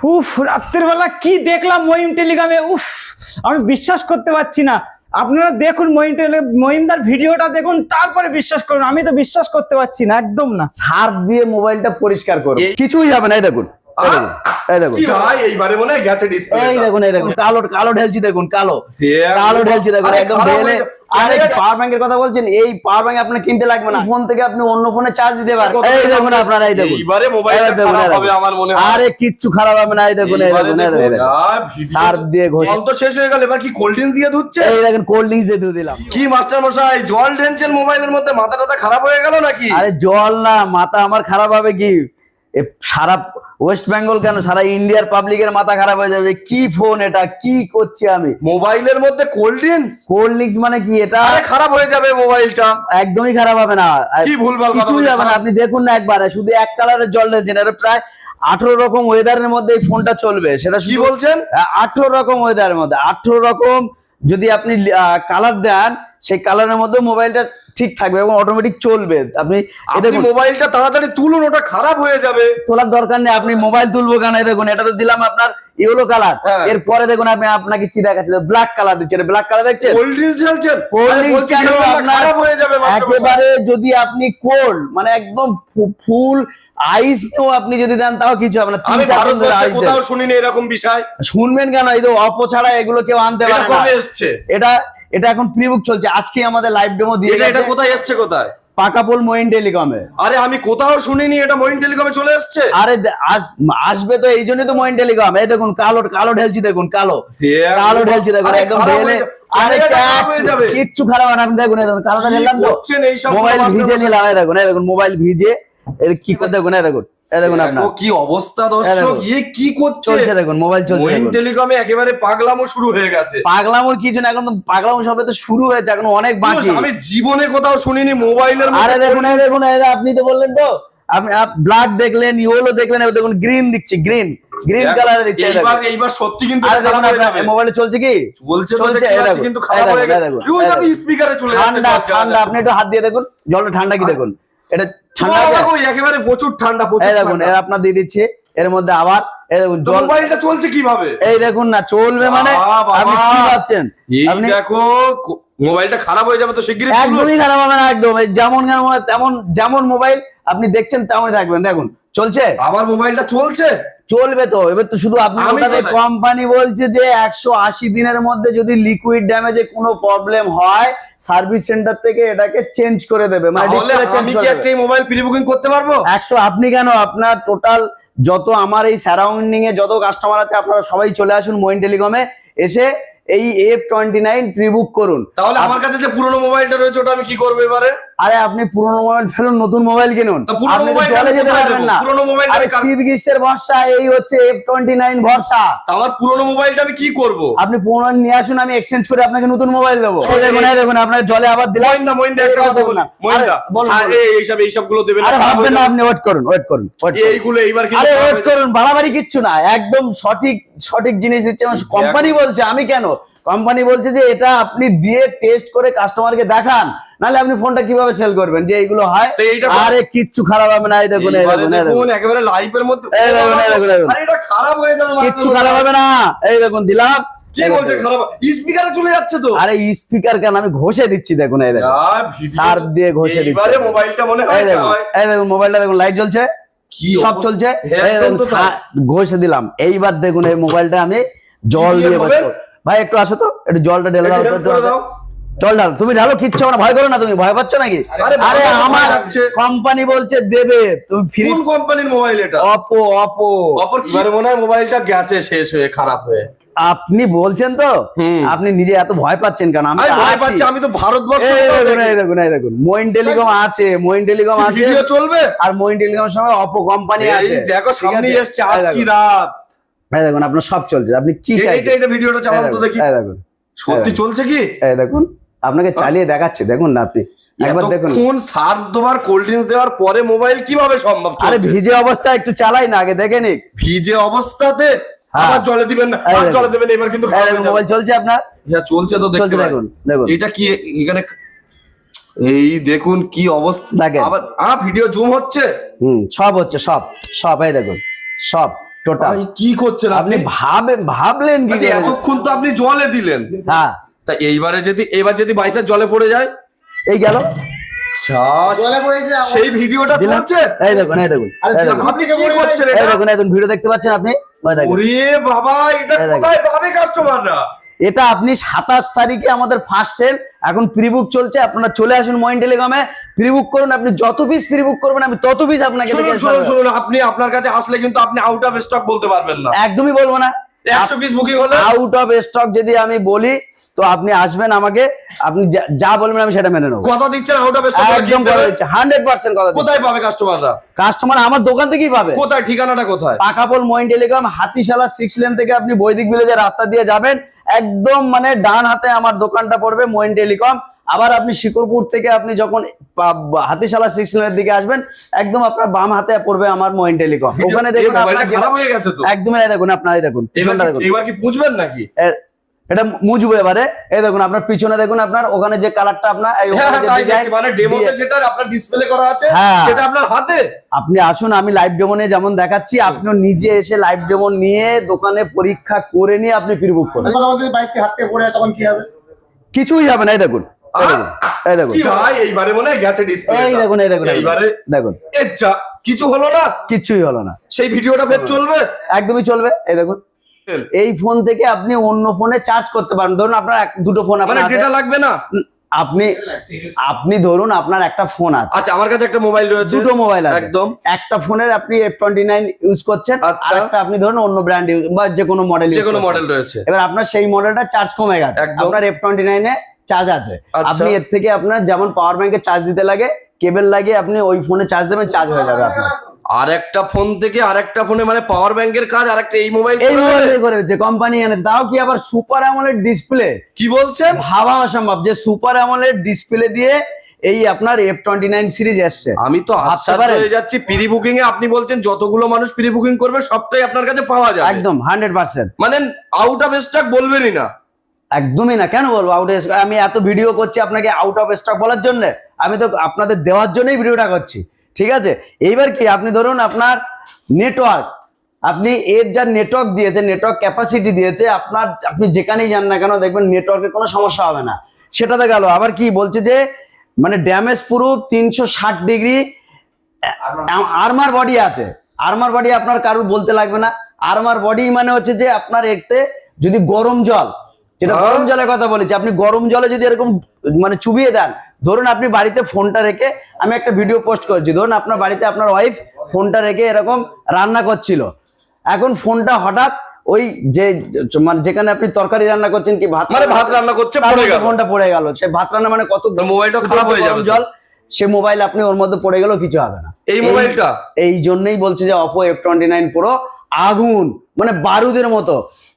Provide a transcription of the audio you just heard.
উফ, রাত্রের বেলা কি দেখলাম মহিম টেলিগ্রামে। উফ, আমি বিশ্বাস করতে পারছি না। আপনারা দেখুন মহিমদার ভিডিওটা দেখুন, তারপরে বিশ্বাস করুন। আমি তো বিশ্বাস করতে পারছি না, একদম না। সার্ফ দিয়ে মোবাইলটা পরিষ্কার করো, কিছুই হবে না। এই দেখুন, এই দেখুন, এইবারে মনে হয় গেছে ডিসপ্লে। এই দেখুন, এই দেখুন, কালো কালো ঢেলছি, দেখুন কালো কালো ঢেলছি, দেখুন একদম ঢেলে। আরে পাওয়ার ব্যাংকের কথা বলছেন, এই পাওয়ার ব্যাংক আপনার কিনতে লাগবে না, ফোন থেকে আপনি অন্য ফোনে চার্জ দিতে পারেন। এই দেখুন আপনারা, এই দেখুন এইবারে মোবাইলটা খারাপ হবে আমার মনে হয়। আরে কিচ্ছু খারাপ হবে না। এই দেখুন, এই দেখুন, সার্ফ দিয়ে ঘষে। জল তো শেষ হয়ে গেল, এবার কি কোল্ড ড্রিঙ্কস দিয়ে ধুচ্ছে? এই দেখেন, কোল্ড ড্রিঙ্কস দিয়ে ধুয়ে দিলাম। কি মাস্টার মশাই, জল ঢেলছেন মোবাইলের মধ্যে, মাথা টাথা খারাপ হয়ে গেল নাকি? আরে জল না, মাথা আমার খারাপ হবে কি? সারা ওয়েস্ট বেঙ্গল কেন, সারা ইন্ডিয়ার পাবলিকের মাথা খারাপ হয়ে যাবে। কি ফোন এটা, কি করছি আমি? মোবাইলের মধ্যে কোল্ড ড্রিঙ্কস? কোল্ড ড্রিঙ্কস মানে কি এটা? আরে খারাপ হয়ে যাবে মোবাইলটা। একদমই খারাপ হবে না, কি ভুলভাল কথা কিছুই হবে না। আপনি দেখুন না একবার, শুধু এক কালারের জল ঢেলছেন। এটা প্রায় 18 রকম ওয়েদারের মধ্যে এই ফোনটা চলবে। সেটা কি বলছেন? 18 রকম ওয়েদারের মধ্যে, 18 রকম যদি আপনি কালার দেন, সেই কালারের মধ্যে মোবাইলটা ঠিক থাকবে এবং অটোমেটিক চলবে। আপনি মোবাইলটা তাড়াতাড়ি তুলুন, ওটা খারাপ হয়ে যাবে। তোলার দরকার নেই, আপনি মোবাইল তুলবো কেন? দেখুন, এটা তো দিলাম আপনার ইয়েলো কালার। এরপরে দেখুন আমি আপনাকে কি দেখাচ্ছি, ব্ল্যাক কালার দিচ্ছি। ব্ল্যাক কালার দেখছেন? কোল্ড ড্রিঙ্কস ঢেলছেন? কোল্ড ড্রিঙ্কস খারাপ হয়ে যাবে একেবারে। যদি আপনি কোল্ড মানে একদম ফুল আইস তো আপনি যদি দেন, তাও কিছু হবে না। আমি ভারতবর্ষে কোথাও শুনিনি এরকম বিষয়। শুনবেন কেন? এই তো অপো ছাড়া এগুলো কেউ আনতে পারে না। এসছে এটা এখন প্রিবুক চলছে। আজকে আমাদের লাইভ ডেমো দিয়ে গেছে। এটা কোথায় এসছে? কোথায়? পাকাপোল মহিম টেলিকমে। আরে আমি কোথাও শুনিনি এটা মহিম টেলিকমে চলে এসছে। আরে আসবে তো, এই জন্যই তো মহিম টেলিকম। এই দেখুন, কালো কালো ঢেলছি, দেখুন কালো কালো ঢেলছি, দেখুন একদম ঢেলে। আরে কিচ্ছু খারাপ না, আপনি দেখুন, এই দেখুন কালোটা ঢেললাম তো, মোবাইল ভিজে নিলাম। এই দেখুন, এই দেখুন মোবাইল ভিজে কি করে, দেখুন এই দেখুন, এই দেখুন আপনার কি অবস্থা দর্শক, কি করছে? দেখুন মোবাইল চলছে। মহিম টেলিকমে একেবারে পাগলামো শুরু হয়ে গেছে। পাগলামোর কিছু না, এখন তো পাগলামো সবে তো শুরু হয়েছে, এখন অনেক বাকি। আমি জীবনে কোথাও শুনিনি মোবাইলের। আরে দেখুন, এই দেখুন, আপনি তো বললেন তো, আপনি ব্ল্যাক দেখলেন, ইয়েলো দেখলেন, এবার দেখুন গ্রিন দিচ্ছি, গ্রিন কালারে দিচ্ছে। এইবার সত্যি কিন্তু খারাপ হয়ে যাবে। মোবাইলে চলছে কি? চলছে কিন্তু খারাপ হয়ে গেছে। স্পিকারে চলে যাচ্ছে। ঠান্ডা, আপনি একটু হাত দিয়ে দেখুন, জলটা ঠান্ডা কি দেখুন। এটা ঠান্ডা, একেবারে প্রচুর ঠান্ডা। এই দেখুন, আপনার দিয়ে দিচ্ছে। এর মধ্যে আবার এই দেখুন জল। মোবাইলটা চলছে কিভাবে? এই দেখুন না, চলবে মানে আপনি কি ভাবছেন? আপনি দেখো মোবাইলটা খারাপ হয়ে যাবে তো শিগগিরই। একদমই খারাপ হবে না, একদম যেমন মোবাইল আপনি দেখছেন তেমনই থাকবেন। দেখুন চলছে, আমার মোবাইলটা চলবে তো। এবার তো শুধু আপনি, কোম্পানি বলছে যে 180 দিনের মধ্যে যদি লিকুইড ড্যামেজে কোনো প্রবলেম হয়, সার্ভিস সেন্টার থেকে এটাকে চেঞ্জ করে দেবে। মানে আমি কি একটা মোবাইল প্রি বুকিং করতে পারবো? 100 আপনি কেন, আপনার টোটাল যত আমার এই সারাউন্ডিং এ যত কাস্টমার আছে, আপনারা সবাই চলে আসুন মহিম টেলিকমে, এসে এই F29 প্রি বুক করুন। তাহলে আমার কাছে যে পুরনো মোবাইলটা রয়েছে ওটা আমি কি করবো এবারে? আরে আপনি পুরনো মোবাইল ফেলুন, নতুন মোবাইল কিনুন। আপনি তো চলে যেতে পারবেন না। আরে শীত গ্রীষ্মের ভরসা, এই হচ্ছে F29 ভরসা। আমার পুরনো মোবাইলটা আমি কি করব? আপনি পুরনো নিয়ে আসুন, আমি এক্সচেঞ্জ করে আপনাকে নতুন মোবাইল দেবো। দেখুন আপনার জলে আবার দিলাম। মহিন্দা একটা কথা বলুন, মহিন্দা এইসব গুলো দেবেন। আরে ভাববেন না, আপনি ওয়েট করুন। এইগুলো এইবার কি? আরে ওয়েট করুন, বাড়াবাড়ি কিচ্ছু না, একদম সঠিক জিনিস দিচ্ছে। কোম্পানি বলছে, আমি কেন? কোম্পানি বলছে যে এটা আপনি দিয়ে টেস্ট করে কাস্টমারকে দেখান, নাহলে আপনি ফোনটা কিভাবে সেল করবেন যে এইগুলো হয়? আরে কিচ্ছু খারাপ হবে না। এই দেখুন, একেবারে লাইভের মধ্যে এটা খারাপ হয়ে যাবে, কিচ্ছু খারাপ হবে না। এই দেখুন দিলাম। কি বলছে খারাপ? স্পিকারে চলে যাচ্ছে তো। আরে স্পিকার কেন, আমি ঘষে দিচ্ছি। দেখুন এই দেখুন, সার্ফ দিয়ে ঘষে দিচ্ছি। এবারে মোবাইলটা মনে হয় এই দেখুন, মোবাইলটা দেখুন, লাইট জ্বলছে, সব চলছে। ঘষে দিলাম। এইবার দেখুন এই মোবাইলটা আমি জল দিয়ে, ভাই একটু আসো তো, একটু জলটা ঢেলে দাও। জল ঢাল, তুমি ঢালো, কিচ্ছু না, ভয় করো না। তুমি ভয় পাচ্ছ নাকি? আরে আমার কোম্পানি বলছে দেবে, তুমি ফ্রি। কোন কোম্পানির মোবাইল এটা? অপো এবারে মনে হয় মোবাইলটা গেছে শেষ হয়ে, খারাপ হয়ে। আপনি বলছেন তো, আপনি নিজে এত ভয় পাচ্ছেন কেন? আমি ভয় পাচ্ছি, আমি তো ভারতবর্ষে। দেখুন মহিম টেলিকম আছে, মহিম টেলিকম আছে, ভিডিও চলবে। আর মহিম টেলিকমের সঙ্গে অপো কোম্পানি আছে। দেখো সামনে এসছে আজ কি রাত। এই দেখুন আপনার সব চলছে, আপনি কি চাইছেন? এটা ভিডিওটা চালান তো দেখি। এই দেখুন সত্যি চলছে কি? এই দেখুন, আপনাকে চালিয়ে দেখাচ্ছে, দেখুন না আপনি একবার দেখুন। কোন সার্ফ দেওয়ার, কোল্ড ড্রিঙ্কস দেওয়ার পরে মোবাইল কিভাবে সম্ভব? আরে ভিজে অবস্থায় একটু চালাই না, আগে দেখে নিক। ভিজে অবস্থাতে আবার জলে দিবেন না, আর জলে দিবেন এবার কিন্তু মোবাইল চলছে আপনার। হ্যাঁ চলছে তো, দেখতে দেখুন। এটা কি এখানে? এই দেখুন কি অবস্থা। আবার ভিডিও জুম হচ্ছে, সব হচ্ছে, সব এই দেখুন, সব টোটাল। ভাই কি করছেন আপনি আপনি? ভাবলেন কি আচ্ছা, করে? এতক্ষণ তো আপনি জলে দিলেন, হ্যাঁ, তা এবার যদি বাইসার জলে পড়ে যায়, এই গেল সেই ভিডিওটা দিলাম। চলছে। এই দেখুন, এই দেখুন, এই দেখুন, আপনি কি করছেন এই এটা? দেখুন, এই দেখুন, ভিডিও দেখতে পাচ্ছেন আপনি? ওই দেখুন। ওরে বাবা, এটা এই দেখুন। কোথায় পাবে কাস্টমাররা? এটা আপনি 27 তারিখে আমাদের ফার্স্ট সেল, এখন প্রি বুক চলছে, আপনারা চলে আসুন মইন টেলিকমে, প্রি বুক করুন। আপনি যত পিস প্রি বুক করবেন আমি তত পিস আপনাকে শুনুন দেখে শুনুন ছাড়বো। শুনুন, আপনি আপনার কাছে আসলে কিন্তু আপনি আউট অফ স্টক বলতে পারবেন না। একদমই বলবো না। 100 পিস বুকিং হলে আউট অফ স্টক যদি আমি বলি তো আপনি আসবেন, আমাকে আপনি যা বলবেন আমি সেটা মেনে নেবো। কথা দিচ্ছেন আউট অফ স্টক একদম কথা দিচ্ছি, 100% কথা দিচ্ছি। কোথায় পাবে কাস্টমাররা? কাস্টমার আমার দোকান থেকেই পাবে। কোথায়, ঠিকানাটা কোথায়? পাকাপোল মইন টেলিকম, হাতিশালা 6 লেন থেকে আপনি বৈদিক ভিলেজের রাস্তা দিয়ে যাবেন, একদম মানে ডান হাতে আমার দোকানটা পড়বে মইন টেলিকম। আবার আপনি শিকরপুর থেকে আপনি যখন হাতিশালা 6 লেনের দিকে আসবেন, একদম আপনার বাম হাতে পড়বে আমার মইন টেলিকম। ওখানে দেখুন মোবাইলটা আপনার খারাপ হয়ে গেছে তো। একদমই এই দেখুন, আপনার এই দেখুন পিছনটা দেখুন, এবার কি বুঝবেন নাকি? এটা মুজবো এবারে। এই দেখুন আপনার পিছনে দেখুন, আপনার ওখানে যে কালারটা আপনার এই হ্যাঁ, ওখানে যে তাই design দেখছি, মানে ডেমোতে যেটা আপনার ডিসপ্লে করা আছে হ্যাঁ। সেটা আপনার হাতে। আপনি আসুন, আমি লাইভ ডেমো নিয়ে যেমন দেখাচ্ছি, আপনিও নিজে এসে লাইভ ডেমো নিয়ে দোকানে পরীক্ষা করে নিয়ে আপনি প্রি বুক করুন। বাইককে হাতে পড়ে তখন কি হবে? কিছুই হবে না। এই দেখুন, এই দেখুন, এই দেখুন, কি ভাই, এইবারে মনে হয় গেছে ডিসপ্লে। এই দেখুন, এই দেখুন, এইবারে দেখুন, আচ্ছা, কিছু হলো না? কিছুই হলো না। সেই ভিডিওটা ফের চলবে? একদমই চলবে। এই দেখুন, এই ফোন থেকে আপনি অন্য ফোনে চার্জ করতে পারেন। ধরুন আপনার দুটো ফোন মানে আপনার হাতে, ডেটা লাগবে না? আপনি ধরুন আপনার একটা ফোন আছে, আচ্ছা, আমার কাছে একটা মোবাইল রয়েছে, দুটো মোবাইল আছে, একদম একটা ফোনের আপনি F29 ইউজ করছেন, আচ্ছা। আর একটা আপনি ধরুন অন্য ব্র্যান্ড বা যে কোনো মডেল, যে কোনো মডেল রয়েছে। এবার আপনার সেই মডেলটা চার্জ কমে গেছে, একদম। আপনার F29 এ চার্জ আছে, আচ্ছা। আপনি এর থেকে আপনার যেমন পাওয়ার ব্যাংকে চার্জ দিতে লাগে, কেবল লাগিয়ে আপনি ওই ফোনে চার্জ দেবেন, চার্জ হয়ে যাবে আপনার। আর একটা ফোন থেকে আরেকটা ফোনে মানে পাওয়ার ব্যাংকের কাজ আরেকটা এই মোবাইল এই মোবাইল করে দিচ্ছে কোম্পানি এনে, তাও কি আবার সুপার অ্যামোলেড ডিসপ্লে। কি বলছেন? ভাবা অসম্ভব যে সুপার অ্যামোলেড ডিসপ্লে দিয়ে এই আপনার F29 সিরিজ আসছে। আমি তো ভাবতে আশ্চর্য পারেন? হয়ে যাচ্ছি, প্রি বুকিং এ আপনি বলছেন যতগুলো মানুষ প্রি বুকিং করবে সবটাই আপনার কাছে পাওয়া যাবে, একদম 100%। মানে আউট অফ স্টক বলবেনই না? একদমই না, কেন বলবো আউট অফ স্টক? আমি এত ভিডিও করছি আপনাকে আউট অফ স্টক বলার জন্য? আমি তো আপনাদের দেওয়ার জন্যই ভিডিওটা করছি, ঠিক আছে? এইবার কি আপনি ধরুন আপনার নেটওয়ার্ক, আপনি এর যা নেটওয়ার্ক দিয়েছে, নেটওয়ার্ক ক্যাপাসিটি দিয়েছে, আপনার আপনি যেখানেই যান না কেন দেখবেন নেটওয়ার্কের কোনো সমস্যা হবে না। সেটাতে গেল, আবার কি বলছে যে মানে damage proof 360 degree armour body আছে। আর্মার বডি আপনার কারুর বলতে লাগবে না। আর্মার বডি মানে হচ্ছে যে আপনার এতে যদি গরম জল, যেটা গরম জলের কথা বলেছি, আপনি গরম জলে যদি এরকম মানে চুবিয়ে দেন, ধরুন আপনি বাড়িতে ফোনটা রেখে, আমি একটা ভিডিও পোস্ট করেছি, ধরুন আপনার বাড়িতে আপনার ওয়াইফ ফোনটা রেখে এরকম রান্না করছিল, এখন ফোনটা হঠাৎ ওই যে মানে যেখানে আপনি তরকারি রান্না করছেন কি ভাত মানে ভাত রান্না করছে, পড়ে গেল ফোনটা পড়ে গেল, সে ভাত রান্না মানে কত মোবাইলটা খারাপ হয়ে যাবে। জল, সে মোবাইল আপনি ওর মধ্যে পড়ে গেল, কিছু হবে না। এই মোবাইলটা এই জন্যই বলছে যে Oppo F29 Pro আগুন, মানে বারুদের মতো।